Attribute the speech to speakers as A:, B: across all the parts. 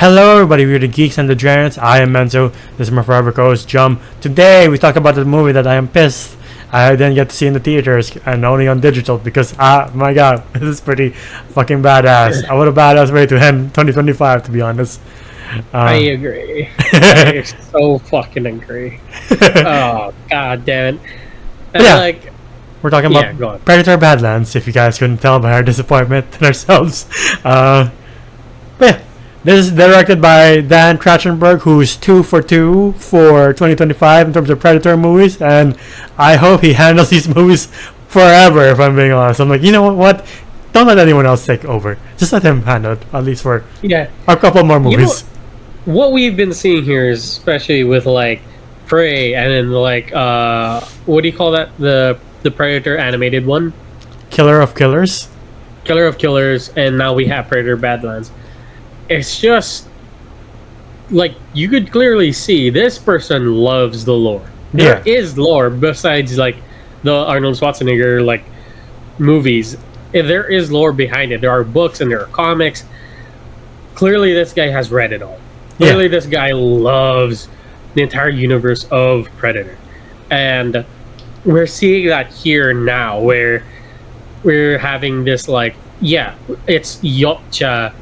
A: Hello everybody, we're the Geeks and the Giants. I am Menzo. This is my forever co-host Jum. Today we talk about the movie that I am pissed I didn't get to see in the theaters and only on digital because my god, this is pretty fucking badass. I would have badass way to end 2025 to be honest.
B: I agree. I so fucking agree. Oh god damn it. And
A: yeah, we're talking about Predator Badlands, if you guys couldn't tell by our disappointment in ourselves. But yeah, this is directed by Dan Trachtenberg, who's 2 for 2 for 2025 in terms of Predator movies, and I hope he handles these movies forever, if I'm being honest. I'm like, you know what? Don't let anyone else take over. Just let him handle it, at least for a couple more movies.
B: You know, what we've been seeing here is, especially with like Prey and then like what do you call that? The Predator animated one?
A: Killer of Killers,
B: and now we have Predator Badlands. It's just like you could clearly see this person loves the lore. There is lore besides like the Arnold Schwarzenegger like movies. There is lore behind it. There are books and there are comics. Clearly this guy has read it all. Clearly this guy loves the entire universe of Predator. And we're seeing that here now where we're having this like it's Yachtja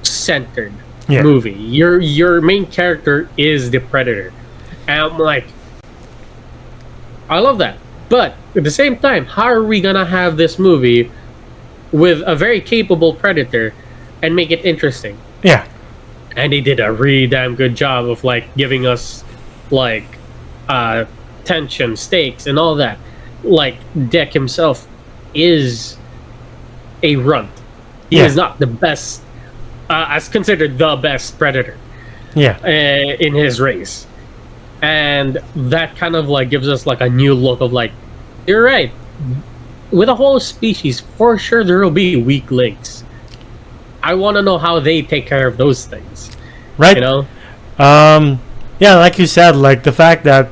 B: centered movie. Your main character is the Predator. And I'm like, I love that. But at the same time, how are we gonna have this movie with a very capable Predator and make it interesting?
A: Yeah.
B: And they did a really damn good job of like giving us like tension, stakes, and all that. Like Deck himself is a runt. He is not the best, as considered the best Predator. In his race, and that kind of like gives us like a new look of like, you're right. With a whole species, for sure there will be weak links. I want to know how they take care of those things.
A: Right.
B: You know?
A: Yeah, like you said, like the fact that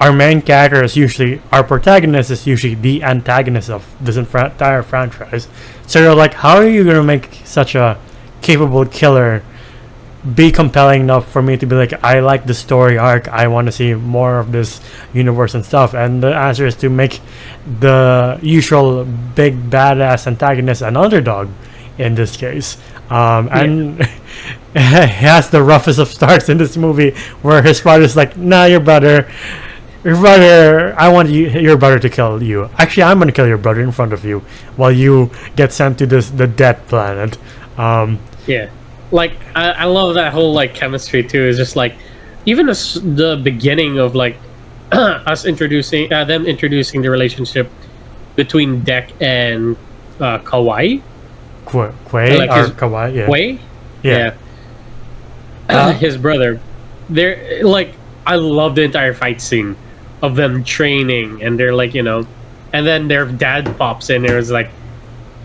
A: our main character is usually, our protagonist is usually the antagonist of this entire franchise. So you're like, how are you going to make such a capable killer be compelling enough for me to be like, I like the story arc, I want to see more of this universe and stuff? And the answer is to make the usual big badass antagonist an underdog in this case. And he has the roughest of starts in this movie where his father's like, nah, your brother, I want your brother to kill you. Actually, I'm gonna kill your brother in front of you while you get sent to the death planet.
B: Like I love that whole like chemistry too. It's just like even the beginning of like us introducing them introducing the relationship between Deck and Kawhi.
A: Quay
B: like
A: or Kawhi,
B: Quay? His brother. They're like, I love the entire fight scene of them training, and they're like, you know, and then their dad pops in and is like,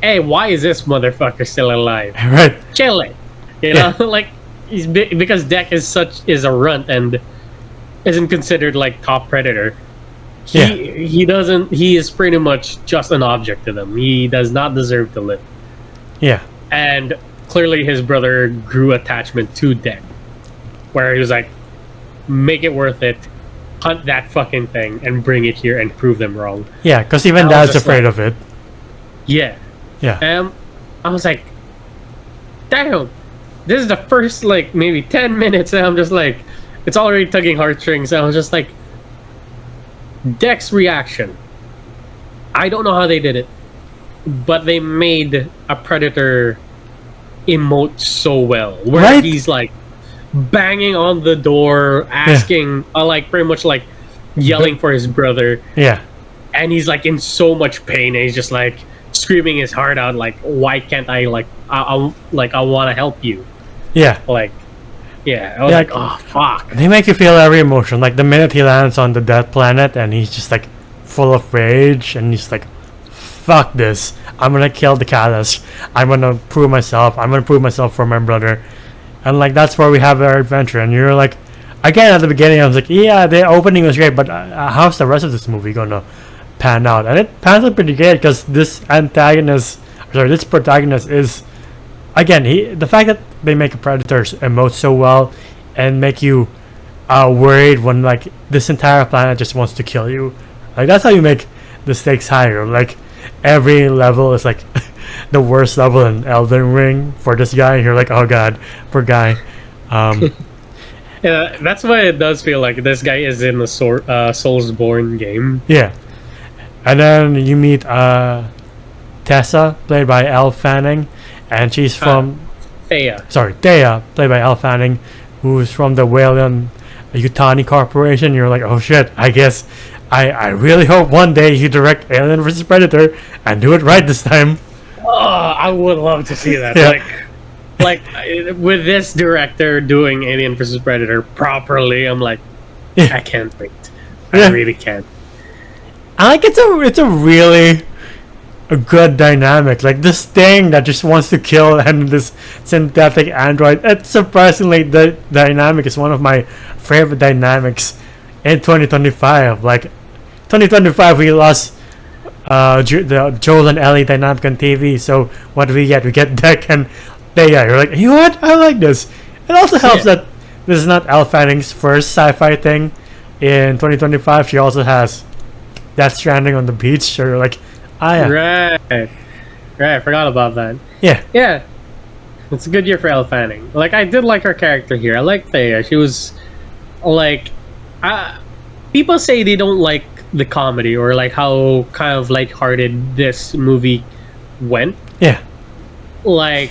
B: hey, why is this motherfucker still alive?
A: Right.
B: Chill it. You know, like he's because Deck is a runt and isn't considered like top Predator. He is pretty much just an object to them. He does not deserve to live. And clearly his brother grew attachment to Deck, where he was like, make it worth it, hunt that fucking thing and bring it here and prove them wrong.
A: Because even Dad's afraid of it.
B: I was like, damn, this is the first like maybe 10 minutes and I'm just like, it's already tugging heartstrings. And I was just like, Deck's reaction, I don't know how they did it, but they made a Predator emote so well, where he's like banging on the door, asking like pretty much like yelling for his brother, and he's like in so much pain and he's just like screaming his heart out like, why can't I like I want to help you. I was like, oh fuck.
A: They make you feel every emotion. Like the minute he lands on the death planet and he's just like full of rage and he's like, fuck this, I'm gonna kill the Callus, I'm gonna prove myself for my brother. And like that's where we have our adventure. And you're like, again at the beginning I was like, yeah, the opening was great, but how's the rest of this movie gonna pan out? And it pans out pretty great because this protagonist is, again, the fact that they make predators emote so well and make you worried when like this entire planet just wants to kill you. Like that's how you make the stakes higher. Like every level is like the worst level in Elden Ring for this guy. You're like, oh god, poor guy.
B: Yeah, that's why it does feel like this guy is in the Soulsborne game.
A: Yeah, and then you meet Tessa, played by Elle Fanning, and she's from
B: Thea.
A: Sorry, Thea, played by Elle Fanning, who's from the Wayland Yutani Corporation. You're like, oh shit, I guess I really hope one day you direct Alien vs Predator and do it right this time.
B: Oh, I would love to see that.
A: Yeah.
B: Like with this director doing Alien vs Predator properly, I'm like,
A: Yeah.
B: I can't wait.
A: Yeah.
B: I really can't.
A: I like it's a really a good dynamic. Like this thing that just wants to kill and this synthetic android. It's surprisingly the dynamic is one of my favorite dynamics in 2025. Like 2025, we lost the Joel and Ellie dynamic on TV. So what do we get? We get Deck and Thea. You're like, you know what? I like this. It also helps that this is not Elle Fanning's first sci-fi thing in 2025. She also has Death Stranding on the beach. So you're like, ah, yeah.
B: Right. I forgot about that.
A: Yeah.
B: Yeah. It's a good year for Elle Fanning. Like, I did like her character here. I like Thea. She was, like... people say they don't like the comedy or, like, how kind of lighthearted this movie went.
A: Yeah.
B: Like...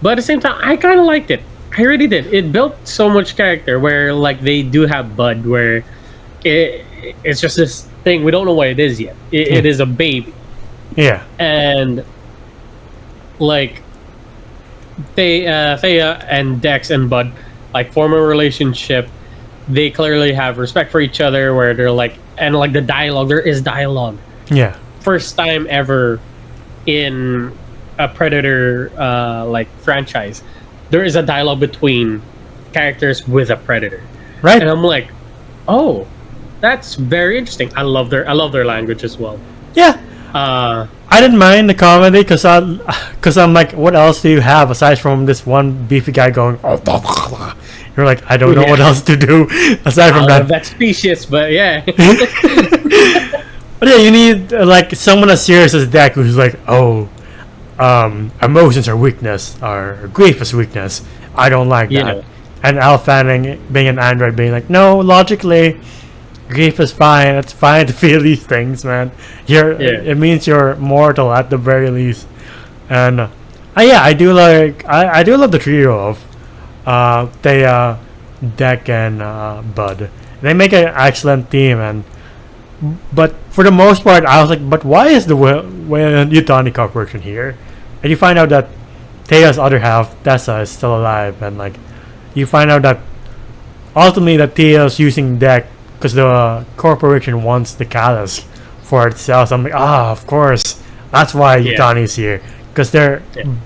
B: But at the same time, I kind of liked it. I really did. It built so much character where, like, they do have Bud, where it's just this thing. We don't know what it is yet. It is a baby.
A: Yeah.
B: And, like, Thea and Dex and Bud, like, form a relationship. They clearly have respect for each other, where they're, like... And, like, the dialogue. There is dialogue.
A: Yeah.
B: First time ever in a Predator like franchise, there is a dialogue between characters with a Predator,
A: Right.
B: and I'm like, oh, that's very interesting. I love their language as well.
A: Yeah. I didn't mind the comedy because I'm like, what else do you have aside from this one beefy guy going? Oh, you're like, I don't know what else to do aside from that.
B: That's specious, but yeah.
A: But yeah, you need like someone as serious as Deck who's like, oh, emotions are weakness, or grief is weakness. I don't like that.
B: Yeah.
A: And Elle Fanning being an android being like, no, logically, grief is fine. It's fine to feel these things, man. It means you're mortal at the very least. And yeah, I do love the trio of Thea, Deck, and Bud. They make an excellent team, but for the most part, I was like, but why is the Yutani Corporation here? And you find out that Thea's other half, Tessa, is still alive, and like you find out that ultimately that Thea's using Deck because the corporation wants the Callus for itself. So I'm like, of course, that's why Yutani's here, because they're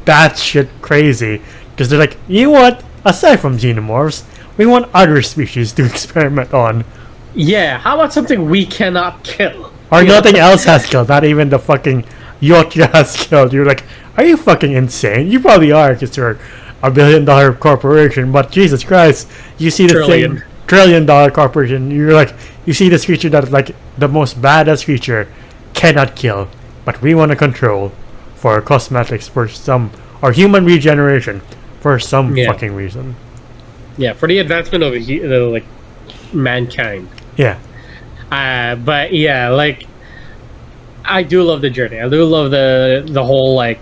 A: batshit crazy. Because they're like, you know what? Aside from xenomorphs, we want other species to experiment on.
B: Yeah, how about something we cannot kill?
A: Or nothing else has killed, not even the fucking Yotja has killed. You're like, are you fucking insane? You probably are, because you're a $1 billion corporation, but Jesus Christ, you see the
B: Trillion.
A: $1 trillion corporation, you're like, you see this creature that like the most badass creature cannot kill, but we want to control for cosmetics, for some, or human regeneration, for some fucking reason.
B: Yeah, for the advancement of like mankind.
A: Yeah.
B: But yeah, like I do love the journey. I do love the whole like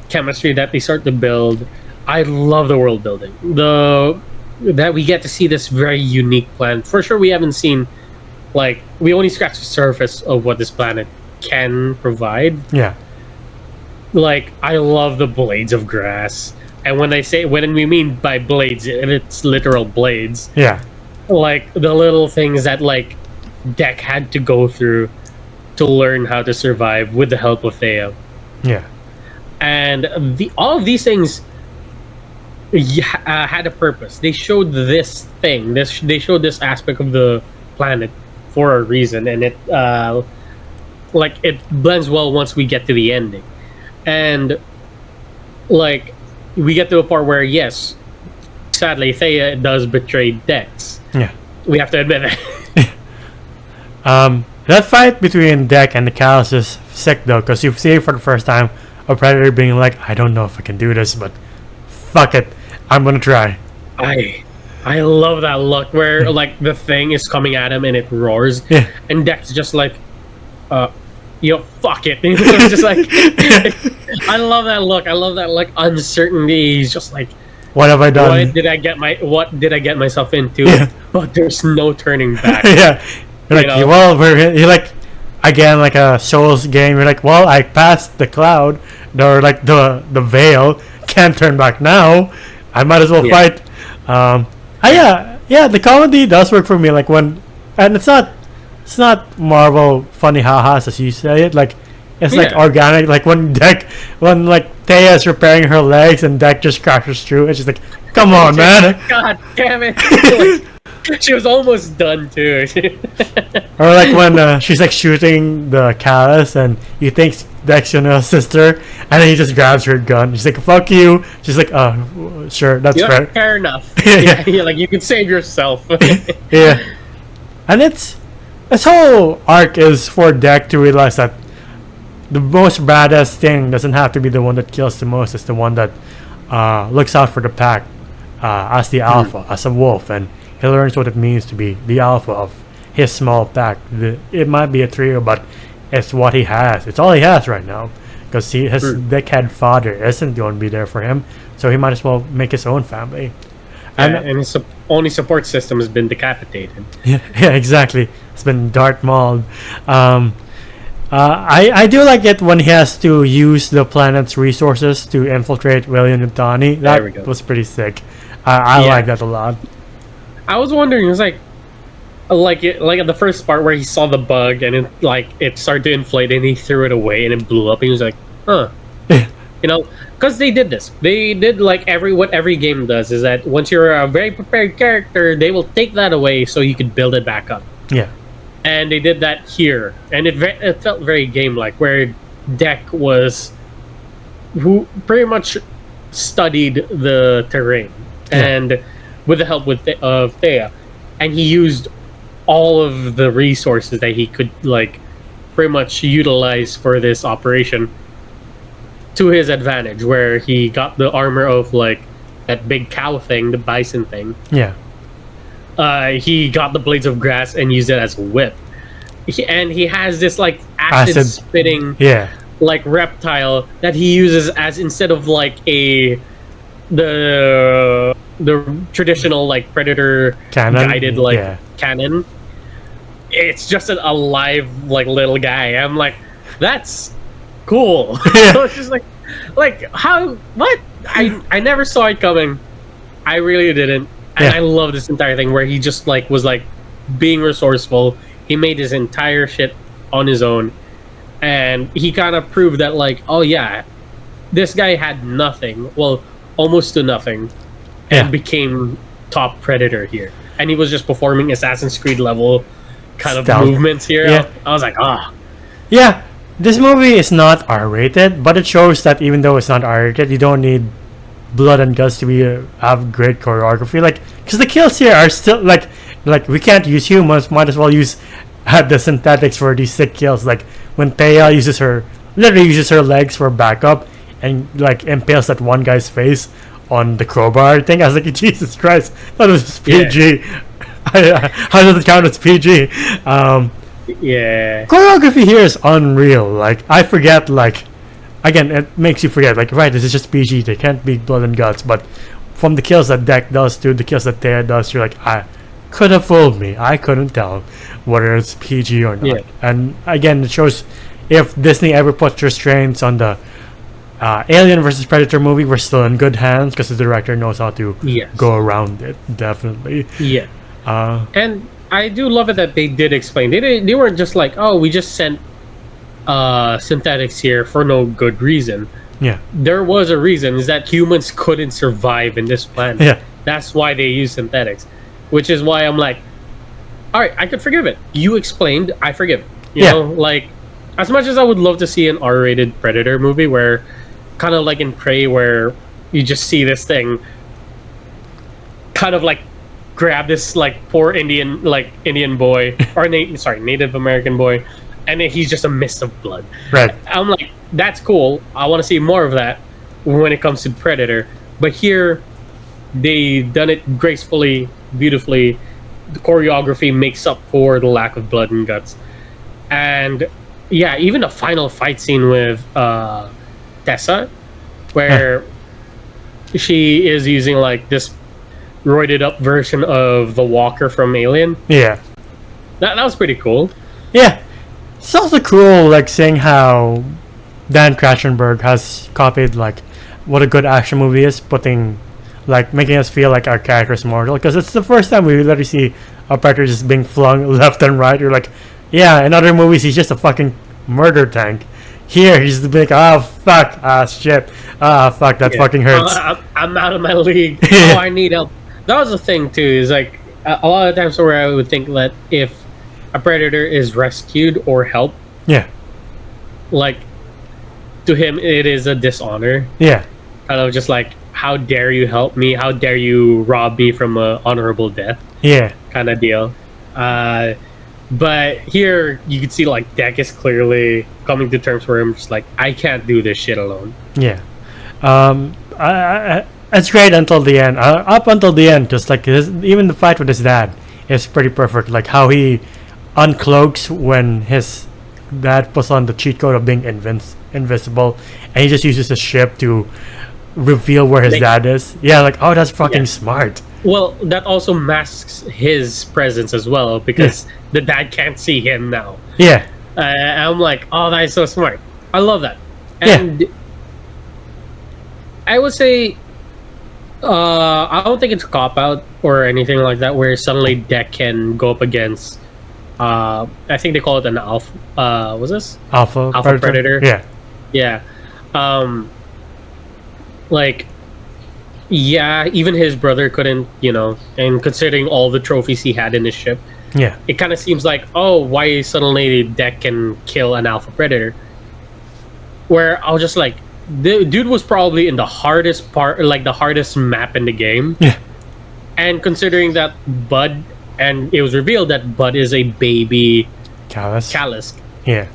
B: chemistry that they start to build. I love the world building. That we get to see this very unique planet. For sure, we haven't seen, like, we only scratched the surface of what this planet can provide.
A: Yeah.
B: Like, I love the blades of grass. And when we mean by blades, it's literal blades.
A: Yeah.
B: Like, the little things that, like, Deck had to go through to learn how to survive with the help of Thea.
A: Yeah.
B: And all of these things had a purpose. They showed this thing. They showed this aspect of the planet for a reason, and it blends well once we get to the ending. And like we get to a part where yes, sadly Thea does betray Dex.
A: Yeah.
B: We have to admit it.
A: That fight between Deck and the Callus is sick though, because you see for the first time a Predator being like, I don't know if I can do this, but fuck it, I'm gonna try.
B: I love that look where like the thing is coming at him and it roars, and Deck's just like, fuck it. It's just like, I love that look. I love that like uncertainty. He's just like,
A: what have I done?
B: What did I get myself into?
A: Yeah.
B: But there's no turning back.
A: Yeah. You're like, well, you're like, again, like a Souls game. You're like, well, I passed the cloud, or like the veil. Can't turn back now. I might as well fight. The comedy does work for me. Like and it's not Marvel funny ha-has as you say it. Like it's like organic. Like when like Thea is repairing her legs and Deck just crashes through, and she's like, "Come on, man!"
B: God damn it! She was almost done too.
A: Or like when she's like shooting the Callus, and you think Deck's gonna assist her, and then he just grabs her gun. She's like, "Fuck you!" She's like, "Oh, sure, that's fair.
B: Fair enough." Yeah, like you can save yourself.
A: Yeah, and this whole arc is for Deck to realize that the most badass thing doesn't have to be the one that kills the most. It's the one that looks out for the pack as the alpha, as a wolf, and he learns what it means to be the alpha of his small pack. It might be a trio, but it's what he has. It's all he has right now, because his dickhead father isn't going to be there for him, so he might as well make his own family.
B: And his only support system has been decapitated.
A: Yeah, exactly. It's been Darth Mauled. I do like it when he has to use the planet's resources to infiltrate William and Donnie. That was pretty sick. I like that a lot.
B: I was wondering, it was like at the first part where he saw the bug and it started to inflate and he threw it away and it blew up and he was like, huh. Because they did this. They did like what every game does is that once you're a very prepared character, they will take that away so you can build it back up.
A: Yeah.
B: And they did that here, and it felt very game-like, where Deck who pretty much studied the terrain, and with the help of Thea, and he used all of the resources that he could like pretty much utilize for this operation to his advantage, where he got the armor of like that big cow thing, the bison thing.
A: Yeah.
B: He got the blades of grass and used it as a whip. And he has this like acid spitting like reptile that he uses as instead of like the traditional like predator guided like cannon. It's just an alive like little guy. I'm like, that's cool. So it's just like how what? I never saw it coming. I really didn't. And I love this entire thing where he just like was like being resourceful. He made his entire shit on his own, and he kind of proved that like, oh yeah, this guy had nothing, well, almost to nothing, and became top predator here. And he was just performing Assassin's Creed level kind of movements here.
A: Yeah.
B: I was like,
A: yeah, this movie is not R-rated, but it shows that even though it's not R-rated, you don't need blood and guts to have great choreography, like, because the kills here are still like we can't use humans, might as well use the synthetics for these sick kills. Like when Thea literally uses her legs for backup and like impales that one guy's face on the crowbar thing. I was like, Jesus Christ, that was just PG. How does it count as PG? Choreography here is unreal. Like I forget, like, again, it makes you forget, like, right, this is just PG, they can't be blood and guts, but from the kills that Deck does to the kills that Thea does, you're like, I could have fooled me. I couldn't tell whether it's PG or not. Yeah. And again, it shows if Disney ever puts restraints on the Alien versus Predator movie, we're still in good hands because the director knows how to go around it, definitely.
B: Yeah. And I do love it that they did explain. They weren't just like, oh, we just sent synthetics here for no good reason.
A: Yeah,
B: there was a reason, is that humans couldn't survive in this planet.
A: Yeah,
B: that's why they use synthetics, which is why I'm like, all right, I could forgive it. You explained, I forgive it. You know, like, as much as I would love to see an R-rated Predator movie where kind of like in Prey, where you just see this thing kind of like grab this like poor Indian boy or Native American boy, and then he's just a mist of blood.
A: Right.
B: I'm like, that's cool. I want to see more of that when it comes to Predator. But here, they done it gracefully, beautifully. The choreography makes up for the lack of blood and guts. And yeah, even the final fight scene with Tessa, where she is using like this roided up version of the Walker from Alien.
A: Yeah.
B: That was pretty cool.
A: Yeah. It's also cool, like, seeing how Dan Trachtenberg has copied, like, what a good action movie is, making us feel like our character is mortal. Because it's the first time we literally see a Predator just being flung left and right. You're like, yeah, in other movies, he's just a fucking murder tank. Here, he's just like, oh, fuck, shit. Fuck, that fucking hurts.
B: I'm out of my league. Oh, I need help. That was the thing, too, is like, a lot of times where I would think that if a Predator is rescued or helped,
A: yeah,
B: like, to him, it is a dishonor.
A: Yeah.
B: Kind of just like, how dare you help me? How dare you rob me from an honorable death?
A: Yeah.
B: Kind of deal. But here, you can see, like, Deck is clearly coming to terms where I'm just like, I can't do this shit alone.
A: Yeah. It's great until the end. Up until the end, just like even the fight with his dad is pretty perfect. Like how he uncloaks when his dad puts on the cheat code of being invisible, and he just uses the ship to reveal where his dad is. Yeah, like, oh, that's fucking smart.
B: Well, that also masks his presence as well, because the dad can't see him now.
A: Yeah.
B: I'm like, oh, that is so smart. I love that. And I would say, I don't think it's a cop-out or anything like that, where suddenly Deck can go up against, I think they call it an alpha, was this?
A: Alpha
B: Predator?
A: Yeah.
B: Yeah. Like, yeah, even his brother couldn't, and considering all the trophies he had in his ship, it kind of seems like, oh, why suddenly Deck can kill an alpha Predator? Where I was just like, the dude was probably in the hardest part, like the hardest map in the game.
A: Yeah.
B: And considering that Bud, and it was revealed that Bud is a baby Callus.
A: Yeah.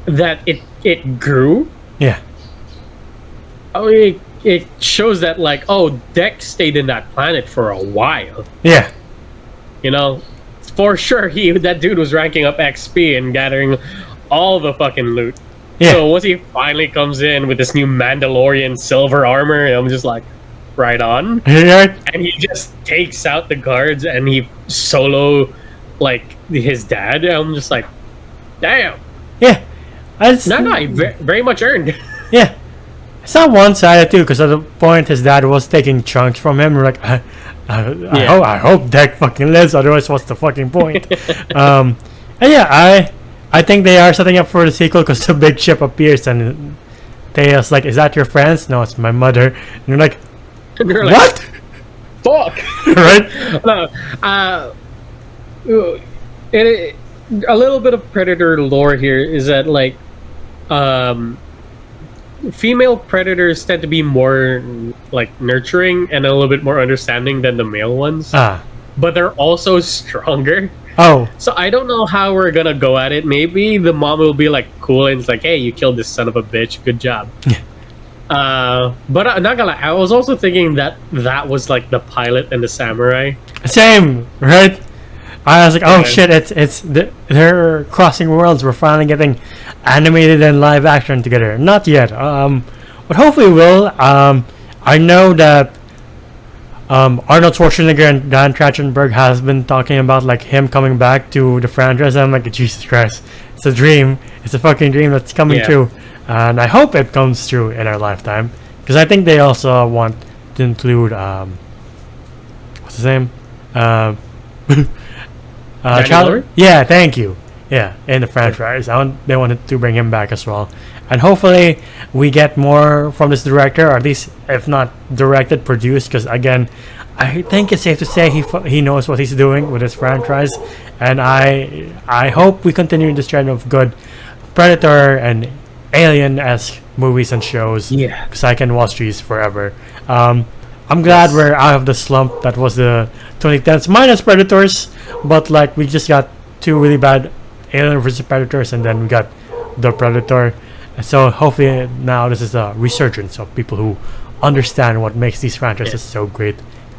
B: That it grew.
A: Yeah.
B: Oh, it shows that, like, oh, Deck stayed in that planet for a while.
A: Yeah.
B: For sure, that dude was ranking up XP and gathering all the fucking loot.
A: Yeah.
B: So once he finally comes in with this new Mandalorian silver armor, I'm just like, right on.
A: Yeah.
B: And he just takes out the guards and he solo, like, his dad. I'm just like, damn.
A: Yeah.
B: Very much earned.
A: Yeah. It's not one-sided too, because at the point his dad was taking chunks from him. We're like, I hope Deck fucking lives, otherwise what's the fucking point? And yeah, I think they are setting up for the sequel, because the big ship appears and Thea's like, is that your friends? No, it's my mother. And you're like, what?
B: Fuck.
A: Right?
B: A little bit of Predator lore here is that, like, female Predators tend to be more, like, nurturing and a little bit more understanding than the male ones. But they're also stronger.
A: Oh.
B: So I don't know how we're gonna go at it. Maybe the mom will be like cool and it's like, hey, you killed this son of a bitch, good job. But I'm not gonna lie, I was also thinking that was like the pilot and the samurai.
A: Same, right? I was like, oh shit, they're crossing worlds. We're finally getting animated and live action together. Not yet. But hopefully we will. I know that Arnold Schwarzenegger and Dan Trachtenberg has been talking about, like, him coming back to the franchise. I'm like, Jesus Christ, it's a dream. It's a fucking dream that's coming true, and I hope it comes true in our lifetime. Because I think they also want to include what's his name? Yeah, thank you. Yeah, in the franchise, they wanted to bring him back as well, and hopefully we get more from this director, or at least, if not directed, produced. Because again, I think it's safe to say he knows what he's doing with his franchise, and I hope we continue this trend of good Predator and alien-esque movies and shows.
B: Yeah.
A: Because I can watch these forever. I'm glad we're out of the slump that was the 2010s minus Predators, but like we just got two really bad Alien vs Predators, and then we got the Predator. So hopefully now this is a resurgence of people who understand what makes these franchises so great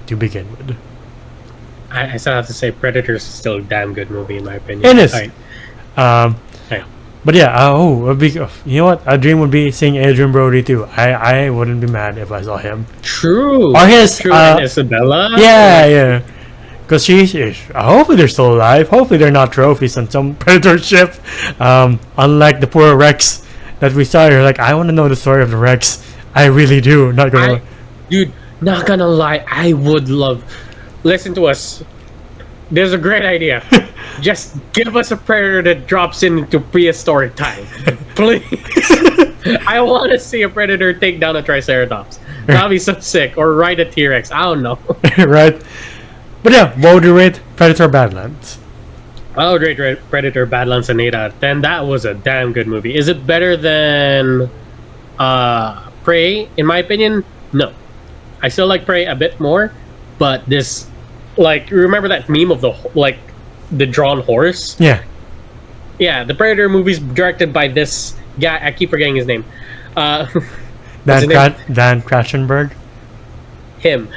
A: to begin with.
B: I still have to say Predators is still a damn good movie in my opinion.
A: It is.
B: Right.
A: But yeah, you know what? A dream would be seeing Adrian Brody too. I wouldn't be mad if I saw him.
B: True.
A: Or his
B: and Isabella.
A: Yeah. Because hopefully they're still alive. Hopefully they're not trophies on some Predator ship. Unlike the poor Rex that we saw here. Like, I want to know the story of the Rex. I really do. Not gonna
B: Dude, not gonna lie, I would love. Listen to us. There's a great idea. Just give us a predator that drops into prehistoric time, please. I want to see a predator take down a Triceratops. That'd be so sick. Or ride a T-Rex. I don't know.
A: Right. But yeah, what would you rate Predator Badlands?
B: I would rate Predator Badlands an 8 out of 10. That was a damn good movie. Is it better than Prey? In my opinion, no. I still like Prey a bit more, but this, like, remember that meme of the drawn horse?
A: Yeah.
B: Yeah, the Predator movies directed by this guy. I keep forgetting his name.
A: Dan Trachtenberg.
B: Him.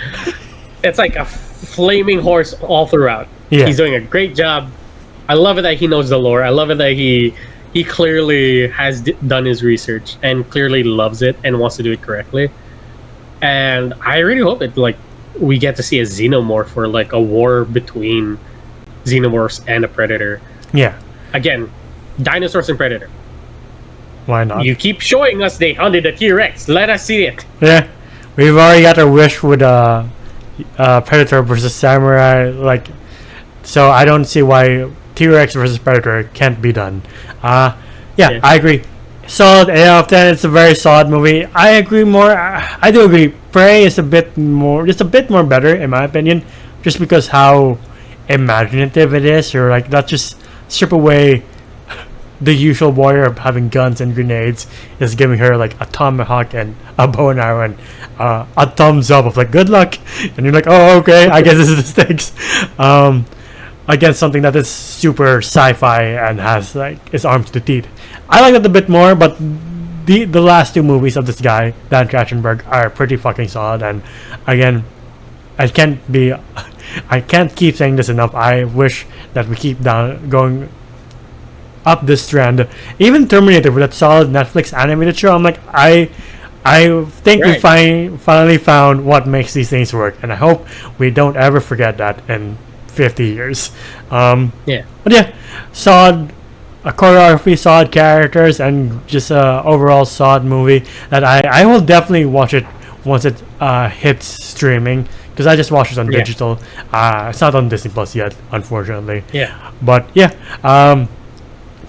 B: It's like a flaming horse all throughout.
A: Yeah.
B: He's doing a great job. I love it that he knows the lore. I love it that he clearly has done his research and clearly loves it and wants to do it correctly. And I really hope that we get to see a xenomorph or like a war between xenomorphs and a predator.
A: Yeah.
B: Again, dinosaurs and predator.
A: Why not?
B: You keep showing us they hunted a T-Rex. Let us see it.
A: Yeah. We've already got our wish with Predator versus Samurai. So I don't see why T-Rex versus Predator can't be done. Yeah, I agree. Solid 8 out of 10. It's a very solid movie. I agree more. I do agree. Prey is just a bit more better in my opinion, just because how imaginative it is. Or like, not just strip away the usual warrior of having guns and grenades, is giving her like a tomahawk and a bow and arrow and a thumbs up of like good luck, and you're like, oh okay, I guess this is the stakes. Against something that is super sci-fi and has like its arms to the teeth. I like that a bit more, but the last two movies of this guy, Dan Trachtenberg, are pretty fucking solid. And again, I can't keep saying this enough. I wish that we keep going up this trend. Even Terminator, with that solid Netflix animated show, I'm like, I think we finally found what makes these things work, and I hope we don't ever forget that in 50 years. But yeah, solid choreography, solid characters, and just overall solid movie that I will definitely watch it once it hits streaming, because I just watched it on digital. It's not on Disney Plus yet, unfortunately. But yeah,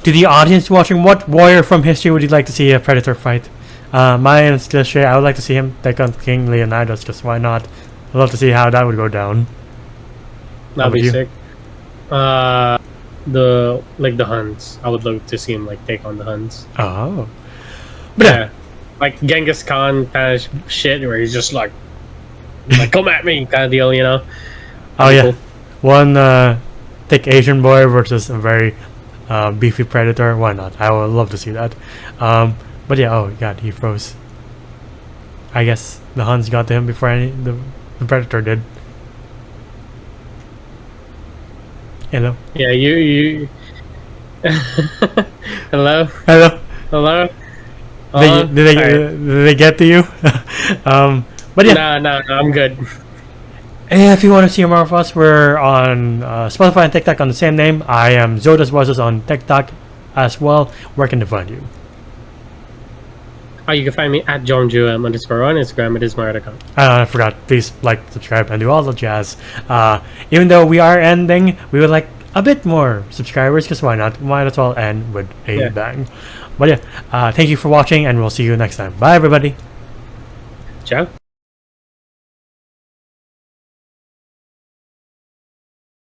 A: to the audience watching, what warrior from history would you like to see a Predator fight? Mine is cliche. I would like to see him take on King Leonidas, just why not? I'd love to see how that would go down.
B: That'd be sick. The Huns. I would love to see him take on the Huns.
A: Oh. But yeah.
B: Like Genghis Khan kind of shit, where he's just like come at me kind of deal, you know?
A: Oh yeah. Cool. One thick Asian boy versus a very beefy predator. Why not? I would love to see that. But yeah, oh god, he froze. I guess the Huns got to him before the predator did. Hello. Yeah,
B: you. Hello.
A: Hello.
B: Hello.
A: Did they get to you? But yeah.
B: No, I'm good.
A: Hey, if you want to see more of us, we're on Spotify and TikTok on the same name. I am Zodas Voices on TikTok as well. Where can they find you?
B: You can find me at JohnJuM _ on Instagram. It is my account.
A: I forgot. Please like, subscribe, and do all the jazz. Even though we are ending, we would like a bit more subscribers, because why not? Might as well end with a bang. But yeah, thank you for watching, and we'll see you next time. Bye, everybody.
B: Ciao.